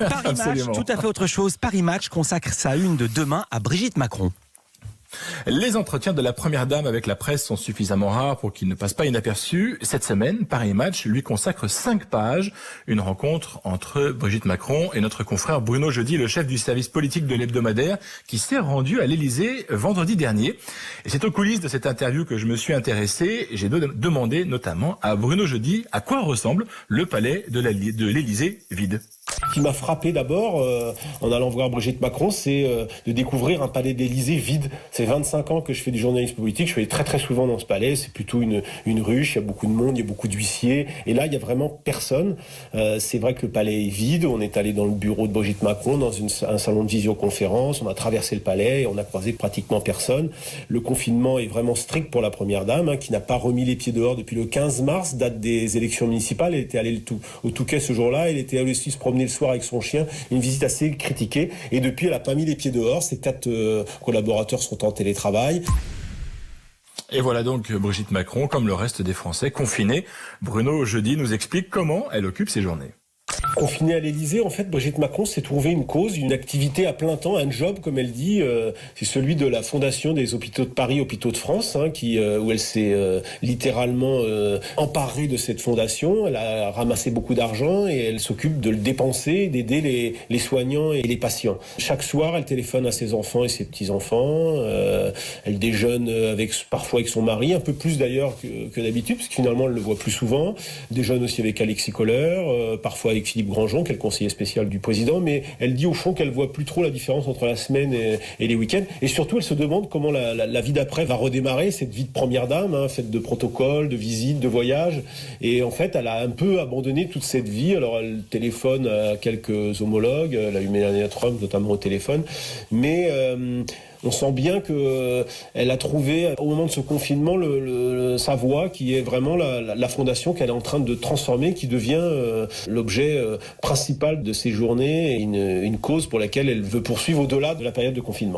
Paris Match, tout à fait autre chose. Paris Match consacre sa une de demain à Brigitte Macron. Les entretiens de la première dame avec la presse sont suffisamment rares pour qu'ils ne passent pas inaperçus. Cette semaine, Paris Match lui consacre 5 pages. Une rencontre entre Brigitte Macron et notre confrère Bruno Jeudi, le chef du service politique de l'hebdomadaire, qui s'est rendu à l'Élysée vendredi dernier. Et c'est aux coulisses de cette interview que je me suis intéressé. J'ai demandé notamment à Bruno Jeudi à quoi ressemble le palais de l'Élysée vide. Ce qui m'a frappé d'abord en allant voir Brigitte Macron, c'est de découvrir un palais d'Élysée vide. C'est 25 ans que je fais du journalisme politique, je vais très très souvent dans ce palais, c'est plutôt une ruche, il y a beaucoup de monde, il y a beaucoup d'huissiers, et là il y a vraiment personne. C'est vrai que le palais est vide, on est allé dans le bureau de Brigitte Macron, dans un salon de visioconférence, on a traversé le palais et on a croisé pratiquement personne. Le confinement est vraiment strict pour la première dame, qui n'a pas remis les pieds dehors depuis le 15 mars, date des élections municipales. Elle était allée au Touquet ce jour-là, elle était allée aussi se promener le soir avec son chien, une visite assez critiquée, et depuis elle n'a pas mis les pieds dehors. Ses 4 collaborateurs sont en télétravail. Et voilà donc Brigitte Macron, comme le reste des Français, confinés. Bruno Jeudi nous explique comment elle occupe ses journées. Confinée à l'Élysée, en fait, Brigitte Macron s'est trouvé une cause, une activité à plein temps, un job, comme elle dit. C'est celui de la Fondation des Hôpitaux de Paris, Hôpitaux de France, où elle s'est littéralement emparée de cette fondation. Elle a ramassé beaucoup d'argent et elle s'occupe de le dépenser, d'aider les soignants et les patients. Chaque soir, elle téléphone à ses enfants et ses petits-enfants. Elle déjeune parfois avec son mari, un peu plus d'ailleurs que d'habitude, parce que finalement, elle le voit plus souvent. Déjeune aussi avec Alexis Kohler, parfois avec Philippe Grandjean, qui est le conseiller spécial du président, mais elle dit au fond qu'elle voit plus trop la différence entre la semaine et les week-ends. Et surtout, elle se demande comment la vie d'après va redémarrer, cette vie de première dame, faite de protocoles, de visites, de voyages. Et en fait, elle a un peu abandonné toute cette vie. Alors, elle téléphone à quelques homologues, elle a eu Melania Trump notamment au téléphone, mais on sent bien qu'elle a trouvé, au moment de ce confinement, sa voie, qui est vraiment la fondation qu'elle est en train de transformer, qui devient l'objet principal de ses journées et une cause pour laquelle elle veut poursuivre au-delà de la période de confinement.